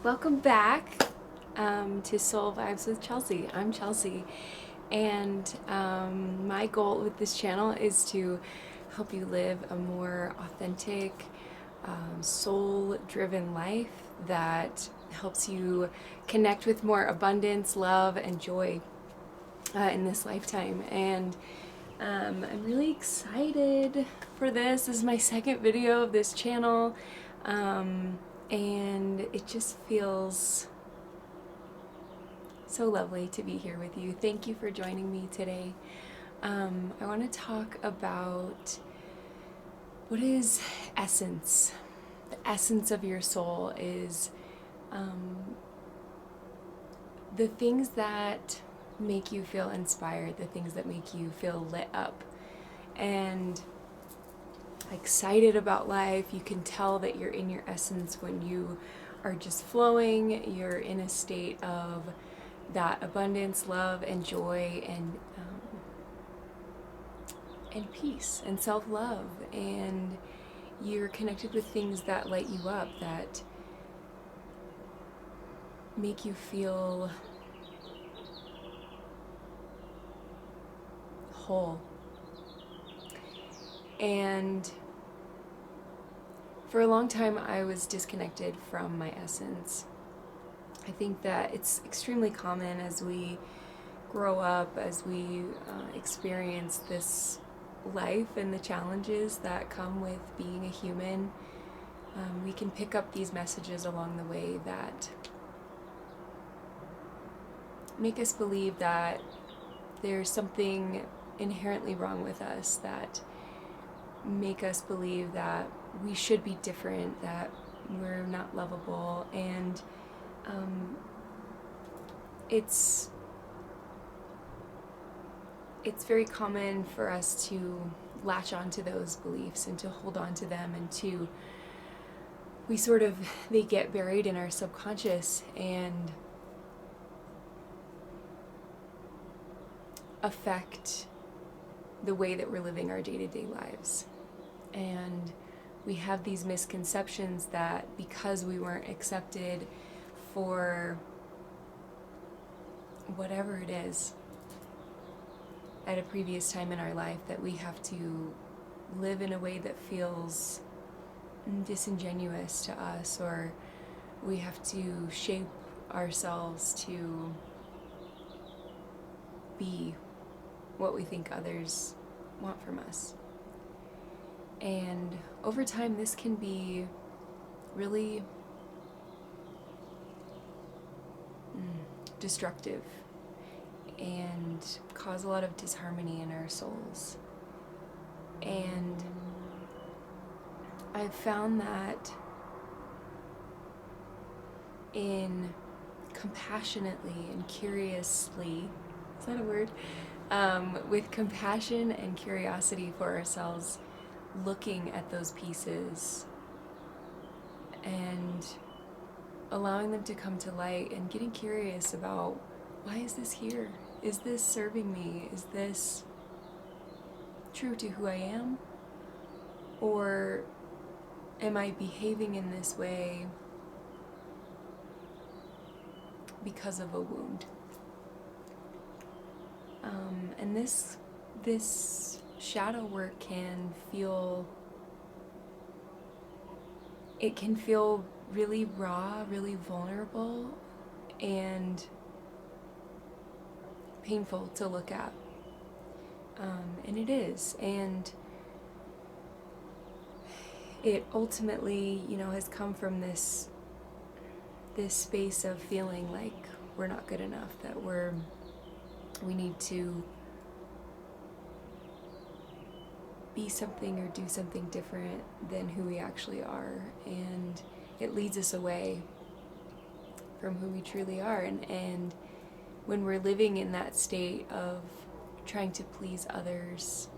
Welcome back to Soul Vibes with Chelsea. I'm Chelsea, and my goal with this channel is to help you live a more authentic, soul-driven life that helps you connect with more abundance, love, and joy in this lifetime. And I'm really excited for this. This is my second video of this channel. And it just feels so lovely to be here with you. Thank you for joining me today. I want to talk about what is essence. The essence of your soul is the things that make you feel inspired, the things that make you feel lit up and excited about life. You can tell that you're in your essence when you are just flowing. You're in a state of that abundance, love, and joy, and peace and self-love, and you're connected with things that light you up, that make you feel whole. And for a long time, I was disconnected from my essence. I think that it's extremely common as we grow up, as we experience this life and the challenges that come with being a human. We can pick up these messages along the way that make us believe that there's something inherently wrong with us, that make us believe that we should be different, that we're not lovable, and it's very common for us to latch onto those beliefs and to hold on to them, and they get buried in our subconscious and affect the way that we're living our day-to-day lives. And we have these misconceptions that because we weren't accepted for whatever it is at a previous time in our life, that we have to live in a way that feels disingenuous to us, or we have to shape ourselves to be what we think others want from us. And over time, this can be really destructive and cause a lot of disharmony in our souls. And I've found that in compassionately and curiously, is that a word? With compassion and curiosity for ourselves, looking at those pieces and allowing them to come to light, and getting curious about, why is this here? Is this serving me? Is this true to who I am? Or am I behaving in this way because of a wound? And this shadow work can feel really raw, really vulnerable, and painful to look at. And it is. And it ultimately, has come from this space of feeling like we're not good enough, that we need to be something or do something different than who we actually are. And it leads us away from who we truly are. And when we're living in that state of trying to please others,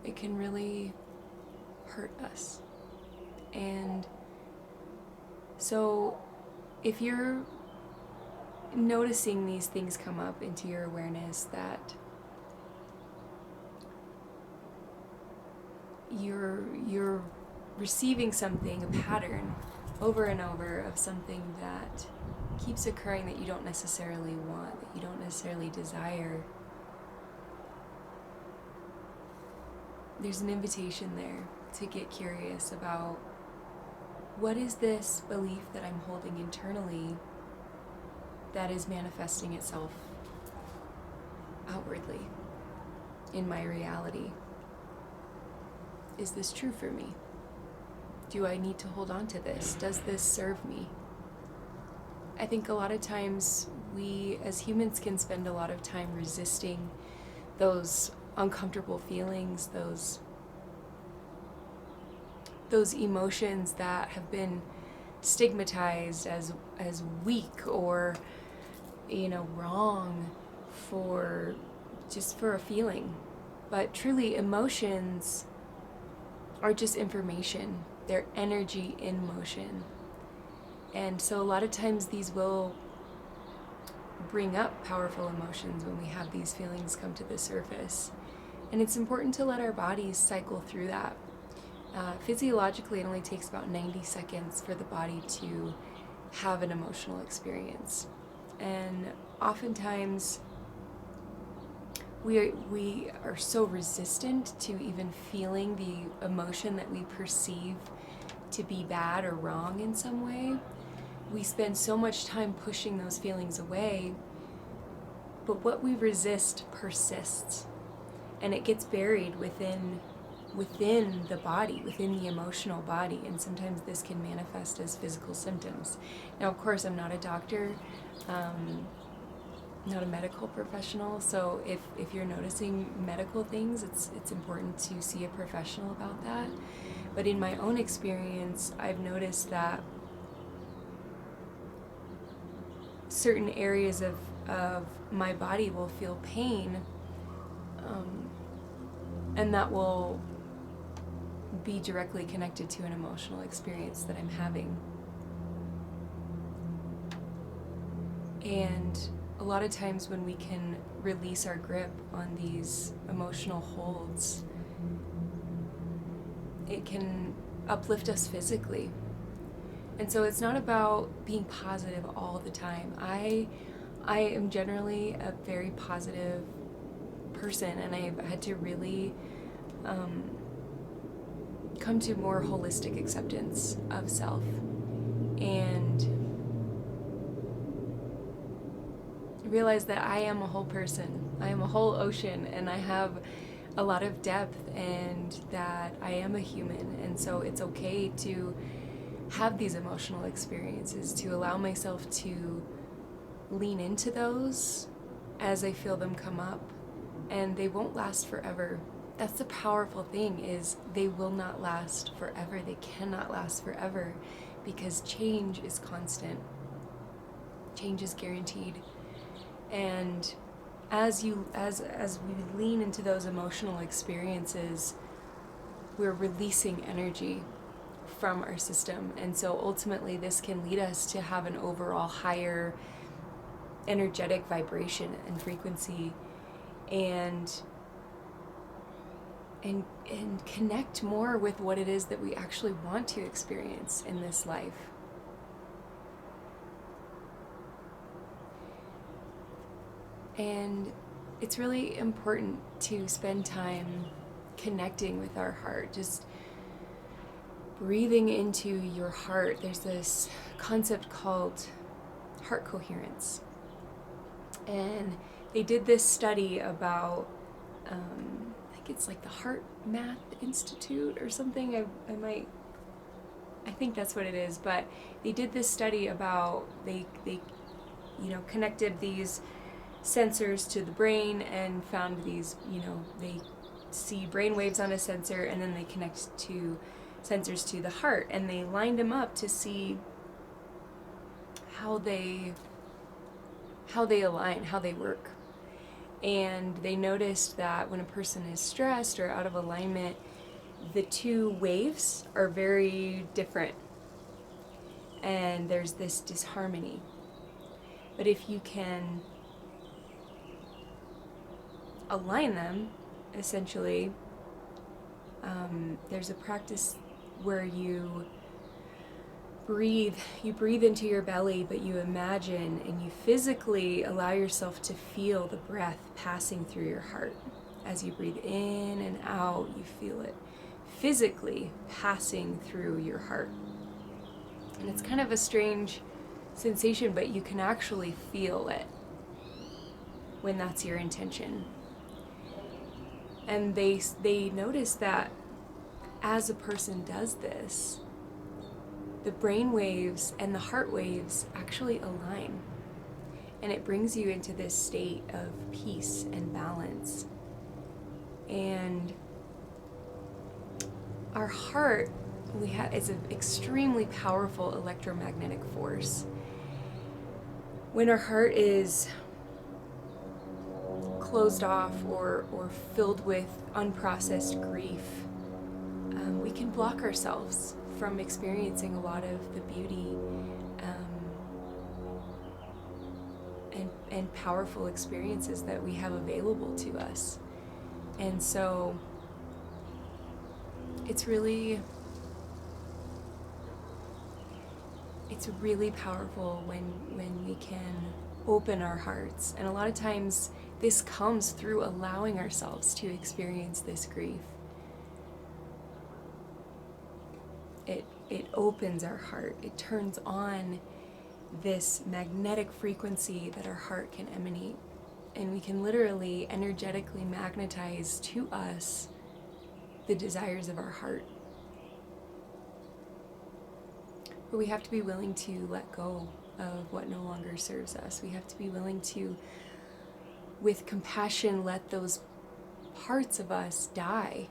it can really hurt us. And so if you're noticing these things come up into your awareness, that you're receiving something, a pattern, over and over of something that keeps occurring that you don't necessarily want, that you don't necessarily desire, there's an invitation there to get curious about, what is this belief that I'm holding internally that is manifesting itself outwardly in my reality? Is this true for me? Do I need to hold on to this? Does this serve me? I think a lot of times we as humans can spend a lot of time resisting those uncomfortable feelings, those emotions that have been stigmatized as weak or, wrong for a feeling. But truly, emotions are just information. They're energy in motion. And so a lot of times these will bring up powerful emotions when we have these feelings come to the surface. And it's important to let our bodies cycle through that. Physiologically, it only takes about 90 seconds for the body to have an emotional experience. And oftentimes, we are so resistant to even feeling the emotion that we perceive to be bad or wrong in some way. We spend so much time pushing those feelings away, but what we resist persists, and it gets buried within the body, within the emotional body, and sometimes this can manifest as physical symptoms. Now, of course, I'm not a doctor, not a medical professional, so if you're noticing medical things, it's important to see a professional about that. But in my own experience, I've noticed that certain areas of my body will feel pain, and that will be directly connected to an emotional experience that I'm having. And a lot of times when we can release our grip on these emotional holds, it can uplift us physically. And so it's not about being positive all the time. I am generally a very positive person, and I've had to really come to more holistic acceptance of self and realize that I am a whole person. I am a whole ocean, and I have a lot of depth, and that I am a human. And so it's okay to have these emotional experiences, to allow myself to lean into those as I feel them come up, and they won't last forever. That's the powerful thing, is they will not last forever. They cannot last forever, because change is constant. Change is guaranteed. And as we lean into those emotional experiences, we're releasing energy from our system. And so ultimately this can lead us to have an overall higher energetic vibration and frequency, and connect more with what it is that we actually want to experience in this life. And it's really important to spend time connecting with our heart, just breathing into your heart. There's this concept called heart coherence. And they did this study about, I think it's like the Heart Math Institute or something. I think that's what it is. But they did this study about, they connected these sensors to the brain and found these, they see brain waves on a sensor, and then they connect to sensors to the heart, and they lined them up to see how they align, how they work. And they noticed that when a person is stressed or out of alignment, the two waves are very different, and there's this disharmony. But if you can align them, essentially, there's a practice where you breathe into your belly, but you imagine and you physically allow yourself to feel the breath passing through your heart. As you breathe in and out, you feel it physically passing through your heart. And it's kind of a strange sensation, but you can actually feel it when that's your intention. And they notice that as a person does this, the brain waves and the heart waves actually align. And it brings you into this state of peace and balance. And our heart is an extremely powerful electromagnetic force. When our heart is closed off or filled with unprocessed grief, we can block ourselves from experiencing a lot of the beauty and powerful experiences that we have available to us. And so it's really powerful when we can open our hearts. And a lot of times this comes through allowing ourselves to experience this grief. It opens our heart. It turns on this magnetic frequency that our heart can emanate. And we can literally energetically magnetize to us the desires of our heart. But we have to be willing to let go of what no longer serves us. We have to be willing to, with compassion, let those parts of us die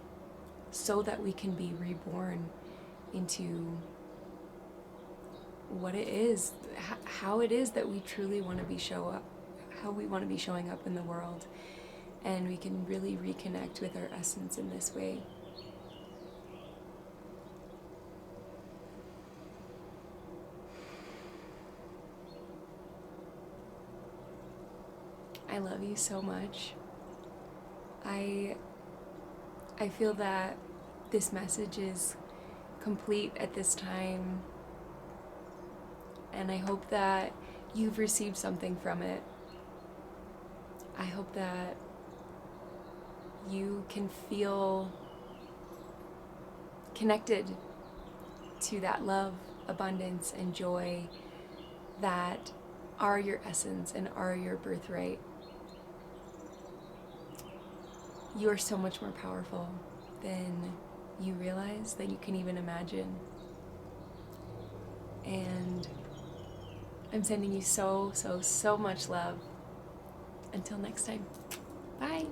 so that we can be reborn into what it is, how it is that we truly want to be how we want to be showing up in the world. And we can really reconnect with our essence in this way. I love you so much. I feel that this message is complete at this time, and I hope that you've received something from it. I hope that you can feel connected to that love, abundance, and joy that are your essence and are your birthright. You are so much more powerful than you realize, than you can even imagine. And I'm sending you so much love. Until next time. Bye.